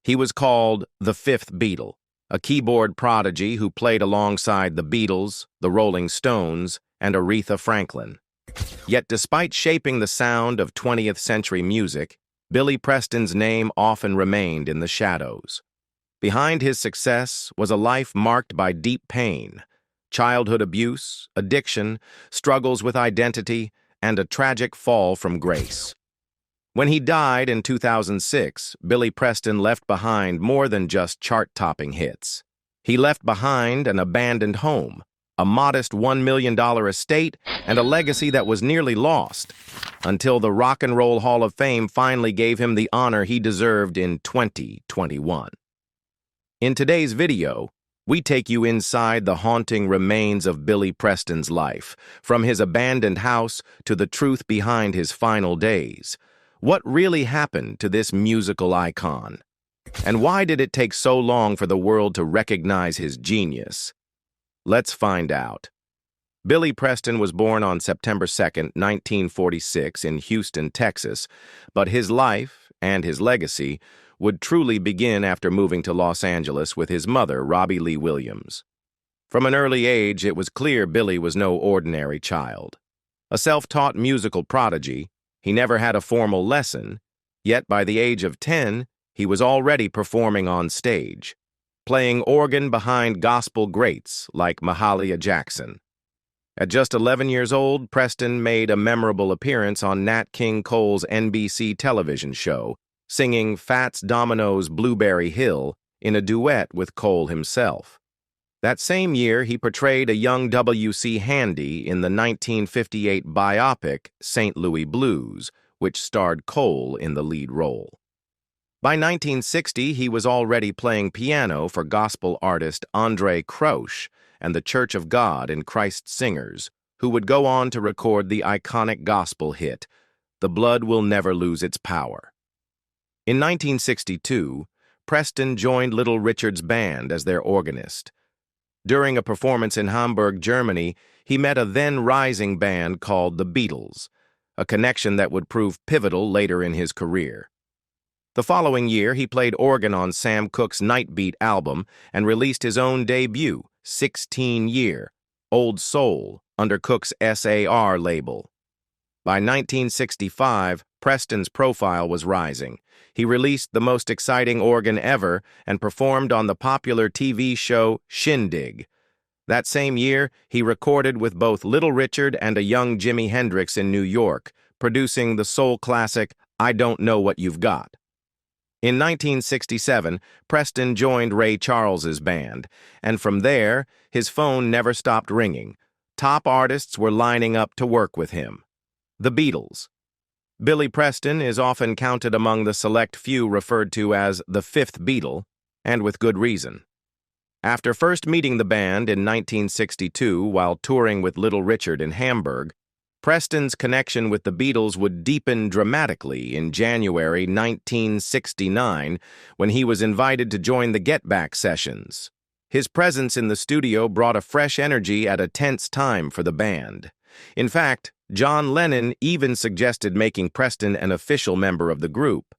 He was called the fifth Beatle, a keyboard prodigy who played alongside the Beatles, the Rolling Stones, and Aretha Franklin. Yet despite shaping the sound of 20th century music, Billy Preston's name often remained in the shadows. Behind his success was a life marked by deep pain, childhood abuse, addiction, struggles with identity, and a tragic fall from grace. When he died in 2006, Billy Preston left behind more than just chart-topping hits. He left behind an abandoned home, a modest $1 million estate, and a legacy that was nearly lost, until the Rock and Roll Hall of Fame finally gave him the honor he deserved in 2021. In today's video, we take you inside the haunting remains of Billy Preston's life, from his abandoned house to the truth behind his final days. What really happened to this musical icon? And why did it take so long for the world to recognize his genius? Let's find out. Billy Preston was born on September 2, 1946 in Houston, Texas, but his life and his legacy would truly begin after moving to Los Angeles with his mother, Robbie Lee Williams. From an early age, it was clear Billy was no ordinary child. A self-taught musical prodigy, he never had a formal lesson, yet by the age of 10, he was already performing on stage, playing organ behind gospel greats like Mahalia Jackson. At just 11 years old, Preston made a memorable appearance on Nat King Cole's NBC television show, singing Fats Domino's Blueberry Hill in a duet with Cole himself. That same year, he portrayed a young W.C. Handy in the 1958 biopic St. Louis Blues, which starred Cole in the lead role. By 1960, he was already playing piano for gospel artist Andre Crouch and the Church of God in Christ Singers, who would go on to record the iconic gospel hit, The Blood Will Never Lose Its Power. In 1962, Preston joined Little Richard's band as their organist. During a performance in Hamburg, Germany, he met a then-rising band called the Beatles, a connection that would prove pivotal later in his career. The following year, he played organ on Sam Cooke's Nightbeat album and released his own debut, 16-year, Old Soul, under Cooke's SAR label. By 1965, Preston's profile was rising. He released the most exciting organ ever and performed on the popular TV show Shindig. That same year, he recorded with both Little Richard and a young Jimi Hendrix in New York, producing the soul classic I Don't Know What You've Got. In 1967, Preston joined Ray Charles's band, and from there, his phone never stopped ringing. Top artists were lining up to work with him. The Beatles. Billy Preston is often counted among the select few referred to as the fifth Beatle, and with good reason. After first meeting the band in 1962 while touring with Little Richard in Hamburg, Preston's connection with the Beatles would deepen dramatically in January 1969 when he was invited to join the Get Back sessions. His presence in the studio brought a fresh energy at a tense time for the band. In fact, John Lennon even suggested making Preston an official member of the group.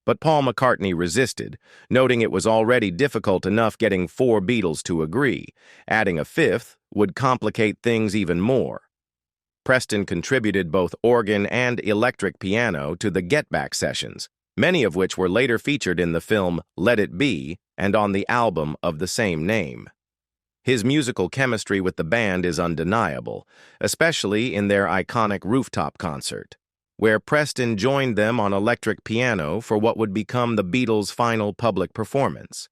But Paul McCartney resisted, noting it was already difficult enough getting 4 Beatles to agree. Adding a fifth would complicate things even more. Preston contributed both organ and electric piano to the Get Back sessions, many of which were later featured in the film Let It Be and on the album of the same name. His musical chemistry with the band is undeniable, especially in their iconic rooftop concert, where Preston joined them on electric piano for what would become the Beatles' final public performance.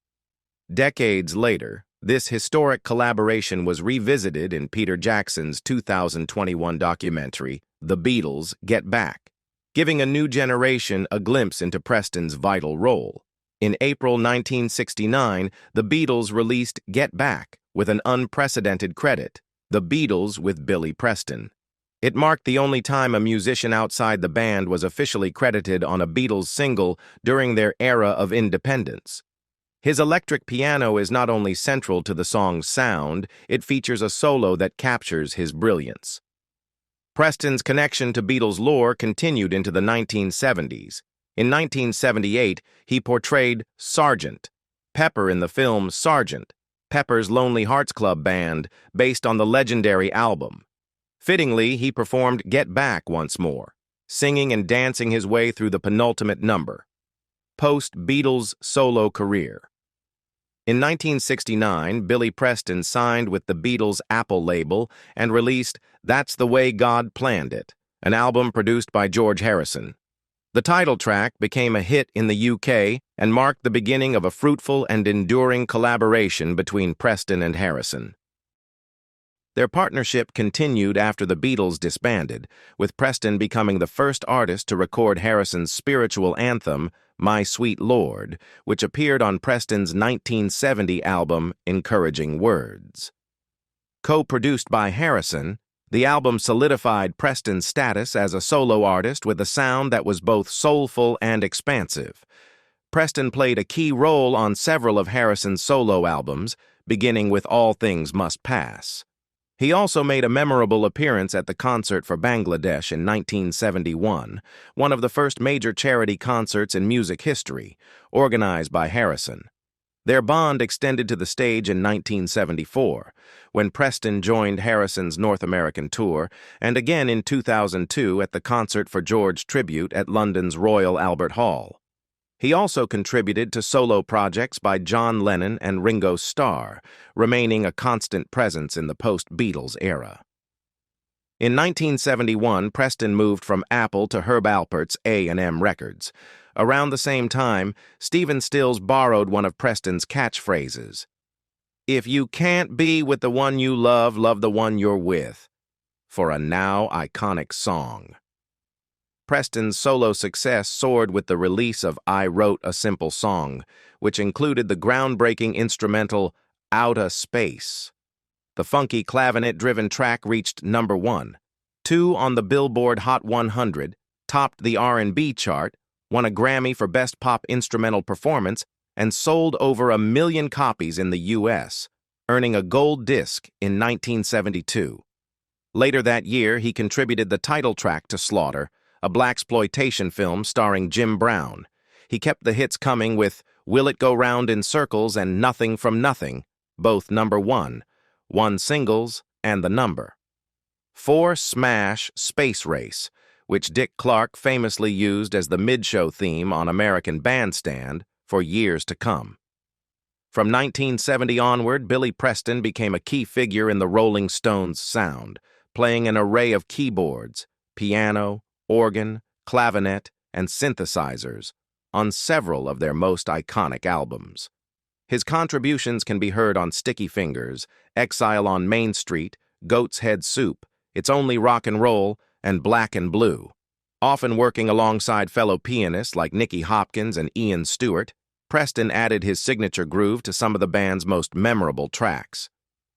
Decades later, this historic collaboration was revisited in Peter Jackson's 2021 documentary, The Beatles Get Back, giving a new generation a glimpse into Preston's vital role. In April 1969, the Beatles released Get Back with an unprecedented credit, The Beatles with Billy Preston. It marked the only time a musician outside the band was officially credited on a Beatles single during their era of independence. His electric piano is not only central to the song's sound, it features a solo that captures his brilliance. Preston's connection to Beatles lore continued into the 1970s. In 1978, he portrayed Sergeant Pepper in the film Sergeant, Pepper's Lonely Hearts Club Band, based on the legendary album. Fittingly, he performed Get Back once more, singing and dancing his way through the penultimate number. Post-Beatles solo career. In 1969, Billy Preston signed with the Beatles' Apple label and released That's the Way God Planned It, an album produced by George Harrison. The title track became a hit in the UK and marked the beginning of a fruitful and enduring collaboration between Preston and Harrison. Their partnership continued after the Beatles disbanded, with Preston becoming the first artist to record Harrison's spiritual anthem, My Sweet Lord, which appeared on Preston's 1970 album, Encouraging Words. Co-produced by Harrison, the album solidified Preston's status as a solo artist with a sound that was both soulful and expansive. Preston played a key role on several of Harrison's solo albums, beginning with All Things Must Pass. He also made a memorable appearance at the Concert for Bangladesh in 1971, one of the first major charity concerts in music history, organized by Harrison. Their bond extended to the stage in 1974, when Preston joined Harrison's North American tour, and again in 2002 at the Concert for George tribute at London's Royal Albert Hall. He also contributed to solo projects by John Lennon and Ringo Starr, remaining a constant presence in the post-Beatles era. In 1971, Preston moved from Apple to Herb Alpert's A&M Records. Around the same time, Stephen Stills borrowed one of Preston's catchphrases. If you can't be with the one you love, love the one you're with, for a now iconic song. Preston's solo success soared with the release of I Wrote a Simple Song, which included the groundbreaking instrumental Outta Space. The funky clavinet-driven track reached number 1, 2 on the Billboard Hot 100, topped the R&B chart, won a Grammy for Best Pop Instrumental Performance, and sold over 1 million copies in the U.S., earning a gold disc in 1972. Later that year, he contributed the title track to Slaughter, a blaxploitation film starring Jim Brown. He kept the hits coming with Will It Go Round in Circles and Nothing from Nothing, both number 1, 1 singles, and the number 4 smash Space Race, which Dick Clark famously used as the mid-show theme on American Bandstand for years to come. From 1970 onward, Billy Preston became a key figure in the Rolling Stones sound, playing an array of keyboards, piano, organ, clavinet, and synthesizers on several of their most iconic albums. His contributions can be heard on Sticky Fingers, Exile on Main Street, Goat's Head Soup, It's Only Rock and Roll, and Black and Blue. Often working alongside fellow pianists like Nicky Hopkins and Ian Stewart, Preston added his signature groove to some of the band's most memorable tracks.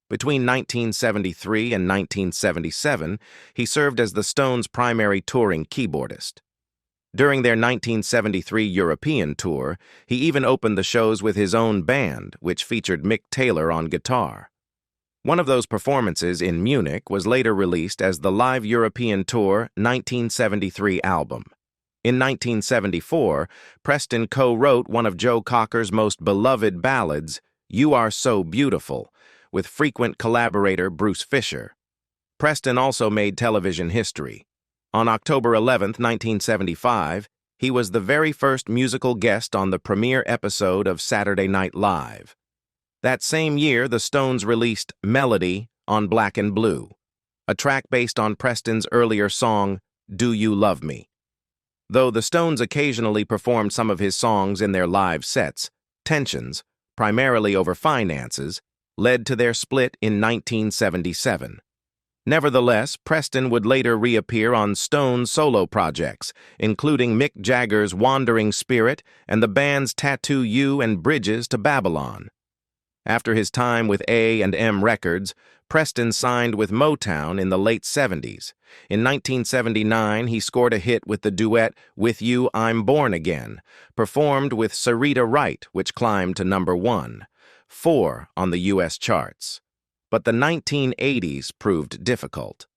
Between 1973 and 1977, he served as the Stones' primary touring keyboardist. During their 1973 European tour, he even opened the shows with his own band, which featured Mick Taylor on guitar. One of those performances in Munich was later released as the Live European Tour 1973 album. In 1974, Preston co-wrote one of Joe Cocker's most beloved ballads, You Are So Beautiful, with frequent collaborator Bruce Fisher. Preston also made television history. On October 11, 1975, he was the very first musical guest on the premiere episode of Saturday Night Live. That same year, the Stones released Melody on Black and Blue, a track based on Preston's earlier song, Do You Love Me? Though the Stones occasionally performed some of his songs in their live sets, tensions, primarily over finances, led to their split in 1977. Nevertheless, Preston would later reappear on Stones' solo projects, including Mick Jagger's Wandering Spirit and the band's Tattoo You and Bridges to Babylon. After his time with A&M Records, Preston signed with Motown in the late 70s. In 1979, he scored a hit with the duet With You I'm Born Again, performed with Sarita Wright, which climbed to number 1, 4 on the U.S. charts. But the 1980s proved difficult.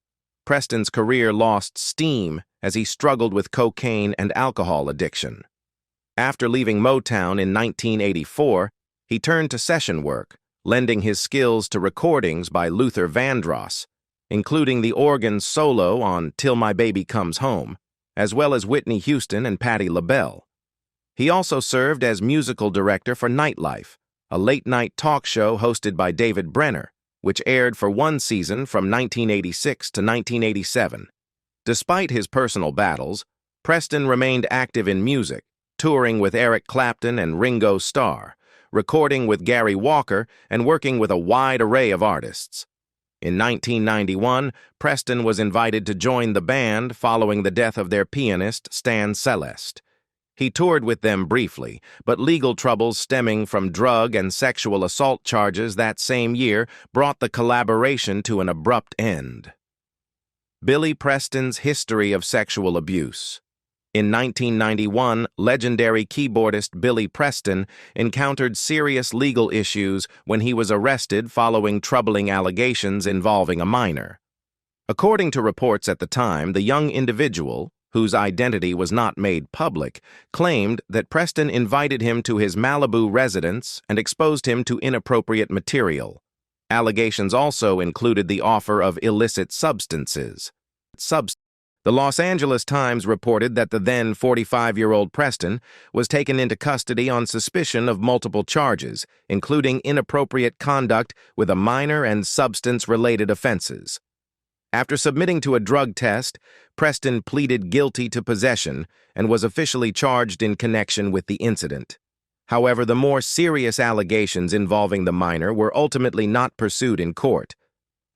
Preston's career lost steam as he struggled with cocaine and alcohol addiction. After leaving Motown in 1984, he turned to session work, lending his skills to recordings by Luther Vandross, including the organ solo on Till My Baby Comes Home, as well as Whitney Houston and Patti LaBelle. He also served as musical director for Nightlife, a late-night talk show hosted by David Brenner, which aired for one season from 1986 to 1987. Despite his personal battles, Preston remained active in music, touring with Eric Clapton and Ringo Starr, recording with Gary Walker, and working with a wide array of artists. In 1991, Preston was invited to join the band following the death of their pianist, Stan Celeste. He toured with them briefly, but legal troubles stemming from drug and sexual assault charges that same year brought the collaboration to an abrupt end. Billy Preston's history of sexual abuse. In 1991, legendary keyboardist Billy Preston encountered serious legal issues when he was arrested following troubling allegations involving a minor. According to reports at the time, the young individual, whose identity was not made public, claimed that Preston invited him to his Malibu residence and exposed him to inappropriate material. Allegations also included the offer of illicit substances. The Los Angeles Times reported that the then 45-year-old Preston was taken into custody on suspicion of multiple charges, including inappropriate conduct with a minor and substance-related offenses. After submitting to a drug test, Preston pleaded guilty to possession and was officially charged in connection with the incident. However, the more serious allegations involving the minor were ultimately not pursued in court.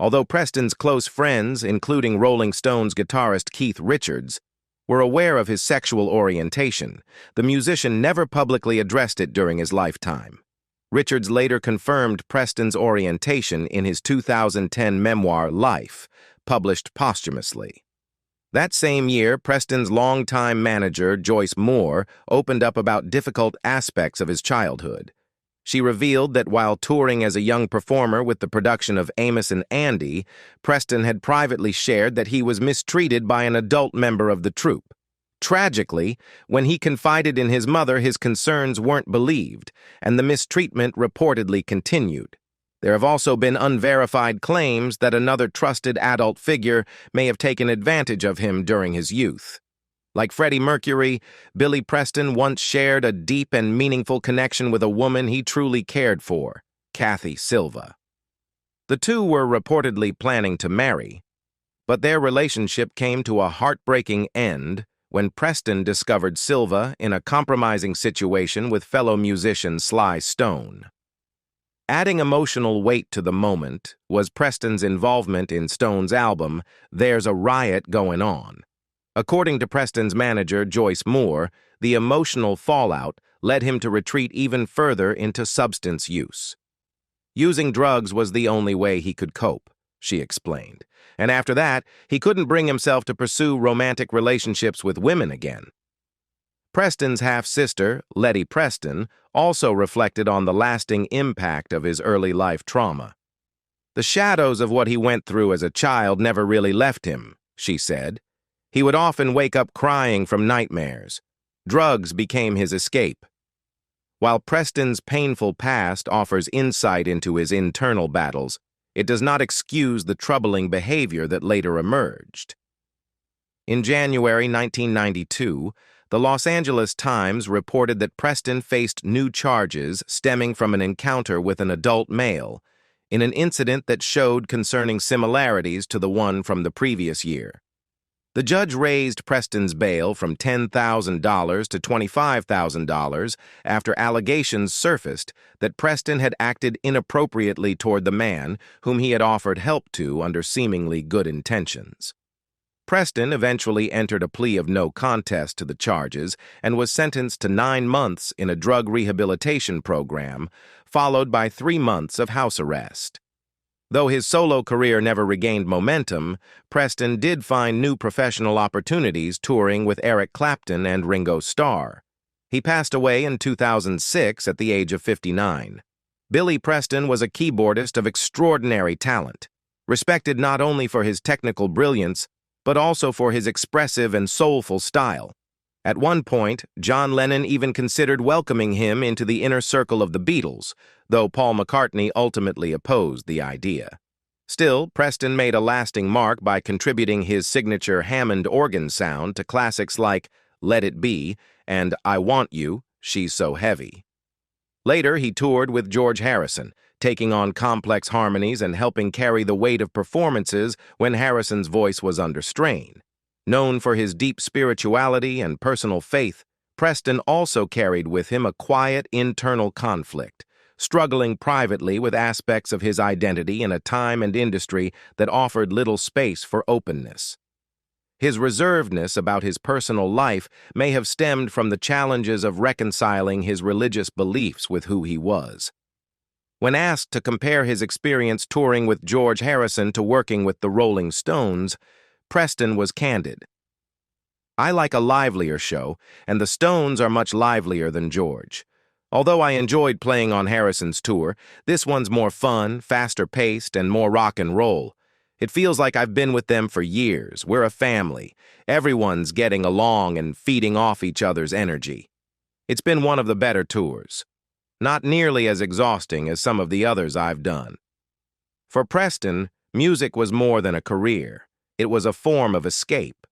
Although Preston's close friends, including Rolling Stones guitarist Keith Richards, were aware of his sexual orientation, the musician never publicly addressed it during his lifetime. Richards later confirmed Preston's orientation in his 2010 memoir, Life, published posthumously. That same year, Preston's longtime manager, Joyce Moore, opened up about difficult aspects of his childhood. She revealed that while touring as a young performer with the production of Amos and Andy, Preston had privately shared that he was mistreated by an adult member of the troupe. Tragically, when he confided in his mother, his concerns weren't believed, and the mistreatment reportedly continued. There have also been unverified claims that another trusted adult figure may have taken advantage of him during his youth. Like Freddie Mercury, Billy Preston once shared a deep and meaningful connection with a woman he truly cared for, Kathy Silva. The two were reportedly planning to marry, but their relationship came to a heartbreaking end when Preston discovered Silva in a compromising situation with fellow musician Sly Stone. Adding emotional weight to the moment was Preston's involvement in Stone's album, There's a Riot Going On. According to Preston's manager, Joyce Moore, the emotional fallout led him to retreat even further into substance use. Using drugs was the only way he could cope, she explained, and after that, he couldn't bring himself to pursue romantic relationships with women again. Preston's half-sister, Letty Preston, also reflected on the lasting impact of his early life trauma. The shadows of what he went through as a child never really left him, she said. He would often wake up crying from nightmares. Drugs became his escape. While Preston's painful past offers insight into his internal battles, it does not excuse the troubling behavior that later emerged. In January 1992, the Los Angeles Times reported that Preston faced new charges stemming from an encounter with an adult male, in an incident that showed concerning similarities to the one from the previous year. The judge raised Preston's bail from $10,000 to $25,000 after allegations surfaced that Preston had acted inappropriately toward the man whom he had offered help to under seemingly good intentions. Preston eventually entered a plea of no contest to the charges and was sentenced to 9 months in a drug rehabilitation program, followed by 3 months of house arrest. Though his solo career never regained momentum, Preston did find new professional opportunities touring with Eric Clapton and Ringo Starr. He passed away in 2006 at the age of 59. Billy Preston was a keyboardist of extraordinary talent, respected not only for his technical brilliance, but also for his expressive and soulful style. At one point, John Lennon even considered welcoming him into the inner circle of the Beatles, though Paul McCartney ultimately opposed the idea. Still, Preston made a lasting mark by contributing his signature Hammond organ sound to classics like Let It Be and I Want You, She's So Heavy. Later, he toured with George Harrison, taking on complex harmonies and helping carry the weight of performances when Harrison's voice was under strain. Known for his deep spirituality and personal faith, Preston also carried with him a quiet internal conflict, struggling privately with aspects of his identity in a time and industry that offered little space for openness. His reservedness about his personal life may have stemmed from the challenges of reconciling his religious beliefs with who he was. When asked to compare his experience touring with George Harrison to working with the Rolling Stones, Preston was candid. "I like a livelier show, and the Stones are much livelier than George. Although I enjoyed playing on Harrison's tour, this one's more fun, faster-paced, and more rock and roll. It feels like I've been with them for years. We're a family. Everyone's getting along and feeding off each other's energy. It's been one of the better tours. Not nearly as exhausting as some of the others I've done." For Preston, music was more than a career. It was a form of escape.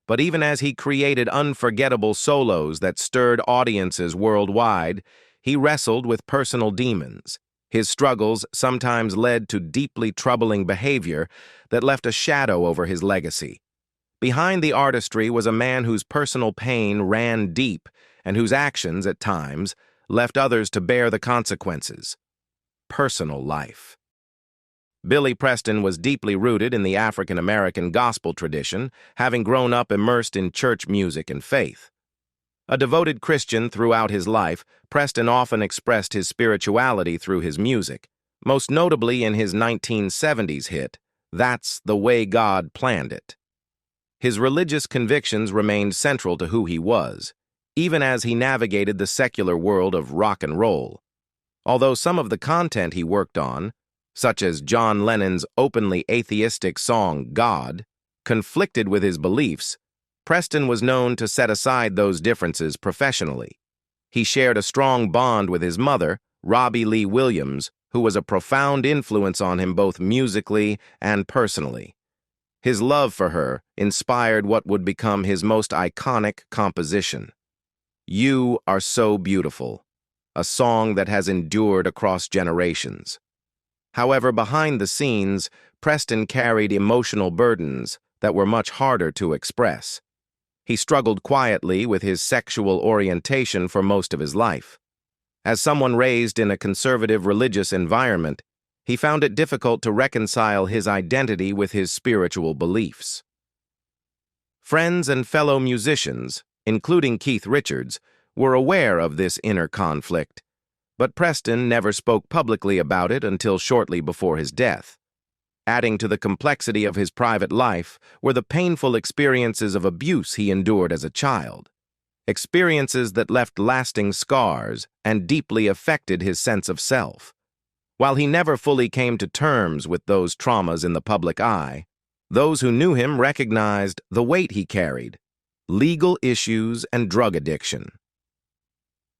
But even as he created unforgettable solos that stirred audiences worldwide, he wrestled with personal demons. His struggles sometimes led to deeply troubling behavior that left a shadow over his legacy. Behind the artistry was a man whose personal pain ran deep and whose actions, at times, left others to bear the consequences. Personal life. Billy Preston was deeply rooted in the African-American gospel tradition, having grown up immersed in church music and faith. A devoted Christian throughout his life, Preston often expressed his spirituality through his music, most notably in his 1970s hit, That's the Way God Planned It. His religious convictions remained central to who he was, even as he navigated the secular world of rock and roll. Although some of the content he worked on, such as John Lennon's openly atheistic song God, conflicted with his beliefs, Preston was known to set aside those differences professionally. He shared a strong bond with his mother, Robbie Lee Williams, who was a profound influence on him both musically and personally. His love for her inspired what would become his most iconic composition, You Are So Beautiful, a song that has endured across generations. However, behind the scenes, Preston carried emotional burdens that were much harder to express. He struggled quietly with his sexual orientation for most of his life. As someone raised in a conservative religious environment, he found it difficult to reconcile his identity with his spiritual beliefs. Friends and fellow musicians, including Keith Richards, were aware of this inner conflict, but Preston never spoke publicly about it until shortly before his death. Adding to the complexity of his private life were the painful experiences of abuse he endured as a child, experiences that left lasting scars and deeply affected his sense of self. While he never fully came to terms with those traumas in the public eye, those who knew him recognized the weight he carried, legal issues and drug addiction.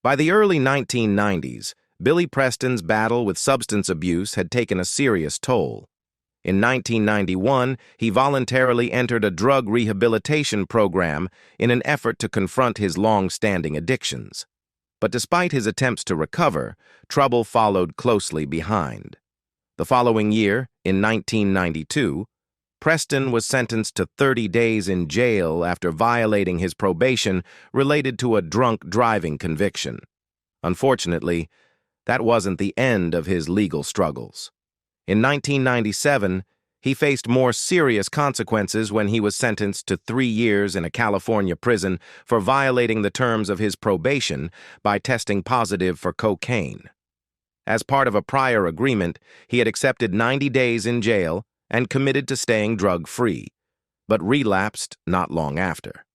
By the early 1990s, Billy Preston's battle with substance abuse had taken a serious toll. In 1991, he voluntarily entered a drug rehabilitation program in an effort to confront his long-standing addictions. But despite his attempts to recover, trouble followed closely behind. The following year, in 1992, Preston was sentenced to 30 days in jail after violating his probation related to a drunk driving conviction. Unfortunately, that wasn't the end of his legal struggles. In 1997, he faced more serious consequences when he was sentenced to 3 years in a California prison for violating the terms of his probation by testing positive for cocaine. As part of a prior agreement, he had accepted 90 days in jail and committed to staying drug-free, but relapsed not long after.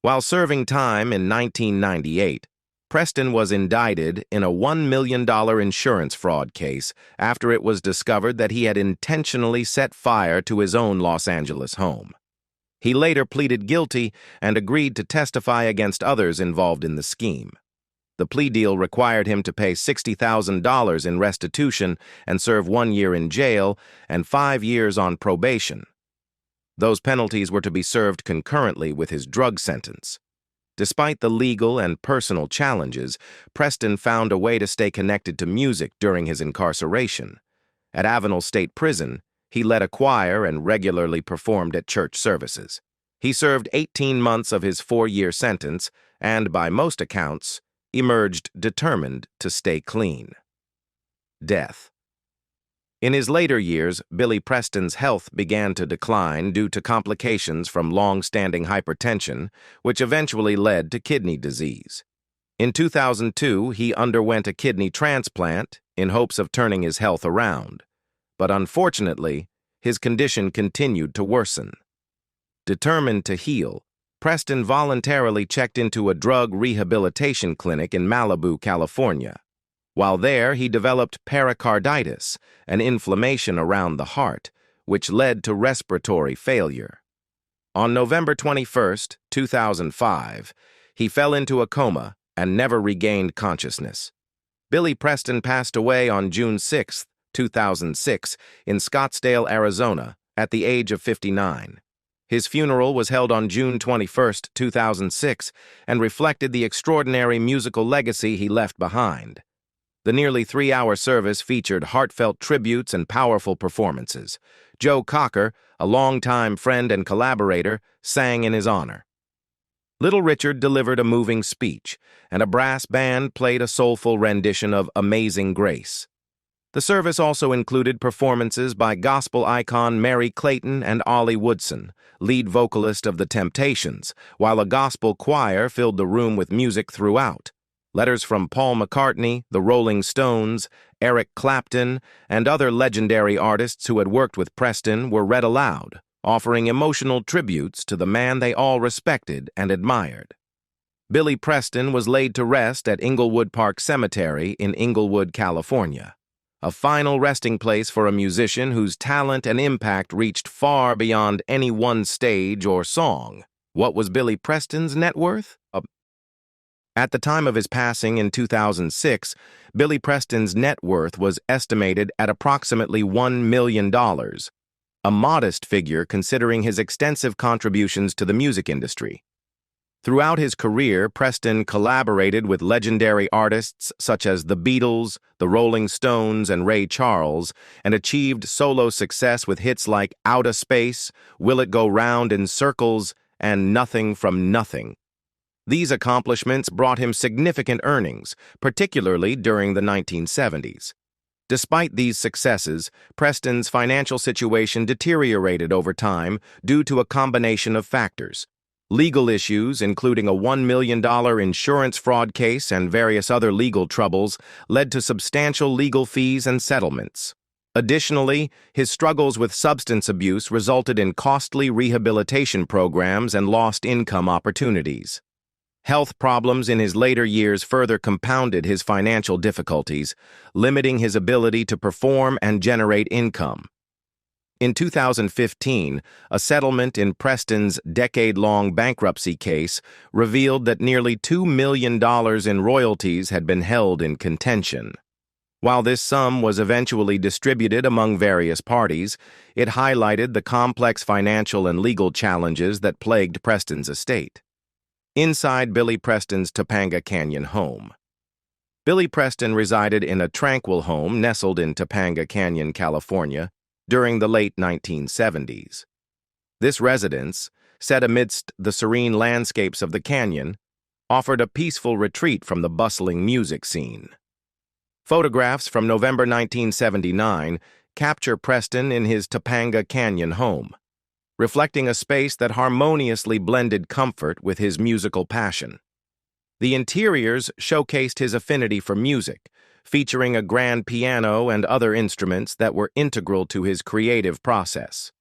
While serving time in 1998, Preston was indicted in a $1 million insurance fraud case after it was discovered that he had intentionally set fire to his own Los Angeles home. He later pleaded guilty and agreed to testify against others involved in the scheme. The plea deal required him to pay $60,000 in restitution and serve 1 year in jail and 5 years on probation. Those penalties were to be served concurrently with his drug sentence. Despite the legal and personal challenges, Preston found a way to stay connected to music during his incarceration. At Avenel State Prison, he led a choir and regularly performed at church services. He served 18 months of his 4-year sentence and, by most accounts, emerged determined to stay clean. Death. In his later years, Billy Preston's health began to decline due to complications from long-standing hypertension, which eventually led to kidney disease. In 2002, he underwent a kidney transplant in hopes of turning his health around. But unfortunately, his condition continued to worsen. Determined to heal, Preston voluntarily checked into a drug rehabilitation clinic in Malibu, California. While there, he developed pericarditis, an inflammation around the heart, which led to respiratory failure. On November 21, 2005, he fell into a coma and never regained consciousness. Billy Preston passed away on June 6, 2006, in Scottsdale, Arizona, at the age of 59. His funeral was held on June 21, 2006, and reflected the extraordinary musical legacy he left behind. The nearly 3-hour service featured heartfelt tributes and powerful performances. Joe Cocker, a longtime friend and collaborator, sang in his honor. Little Richard delivered a moving speech, and a brass band played a soulful rendition of Amazing Grace. The service also included performances by gospel icon Mary Clayton and Ollie Woodson, lead vocalist of The Temptations, while a gospel choir filled the room with music throughout. Letters from Paul McCartney, the Rolling Stones, Eric Clapton, and other legendary artists who had worked with Preston were read aloud, offering emotional tributes to the man they all respected and admired. Billy Preston was laid to rest at Inglewood Park Cemetery in Inglewood, California, a final resting place for a musician whose talent and impact reached far beyond any one stage or song. What was Billy Preston's net worth? At the time of his passing in 2006, Billy Preston's net worth was estimated at approximately $1 million, a modest figure considering his extensive contributions to the music industry. Throughout his career, Preston collaborated with legendary artists such as the Beatles, the Rolling Stones, and Ray Charles, and achieved solo success with hits like Outta Space, Will It Go Round in Circles, and Nothing from Nothing. These accomplishments brought him significant earnings, particularly during the 1970s. Despite these successes, Preston's financial situation deteriorated over time due to a combination of factors. Legal issues, including a $1 million insurance fraud case and various other legal troubles, led to substantial legal fees and settlements. Additionally, his struggles with substance abuse resulted in costly rehabilitation programs and lost income opportunities. Health problems in his later years further compounded his financial difficulties, limiting his ability to perform and generate income. In 2015, a settlement in Preston's decade-long bankruptcy case revealed that nearly $2 million in royalties had been held in contention. While this sum was eventually distributed among various parties, it highlighted the complex financial and legal challenges that plagued Preston's estate. Inside Billy Preston's Topanga Canyon home. Billy Preston resided in a tranquil home nestled in Topanga Canyon, California, during the late 1970s. This residence, set amidst the serene landscapes of the canyon, offered a peaceful retreat from the bustling music scene. Photographs from November 1979 capture Preston in his Topanga Canyon home, reflecting a space that harmoniously blended comfort with his musical passion. The interiors showcased his affinity for music, featuring a grand piano and other instruments that were integral to his creative process.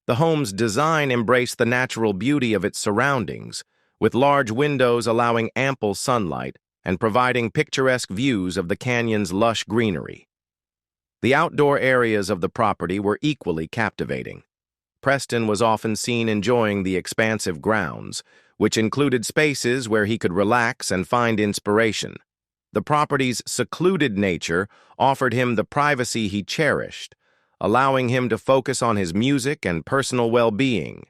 The home's design embraced the natural beauty of its surroundings, with large windows allowing ample sunlight and providing picturesque views of the canyon's lush greenery. The outdoor areas of the property were equally captivating. Preston was often seen enjoying the expansive grounds, which included spaces where he could relax and find inspiration. The property's secluded nature offered him the privacy he cherished, allowing him to focus on his music and personal well-being.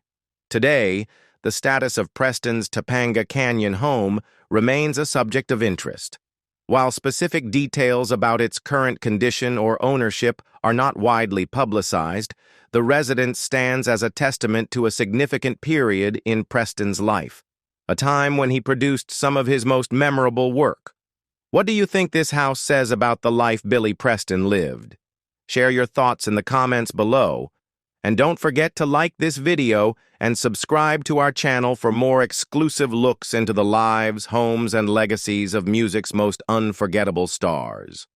Today, the status of Preston's Topanga Canyon home remains a subject of interest. While specific details about its current condition or ownership are not widely publicized, the residence stands as a testament to a significant period in Preston's life, a time when he produced some of his most memorable work. What do you think this house says about the life Billy Preston lived? Share your thoughts in the comments below, and don't forget to like this video and subscribe to our channel for more exclusive looks into the lives, homes, and legacies of music's most unforgettable stars.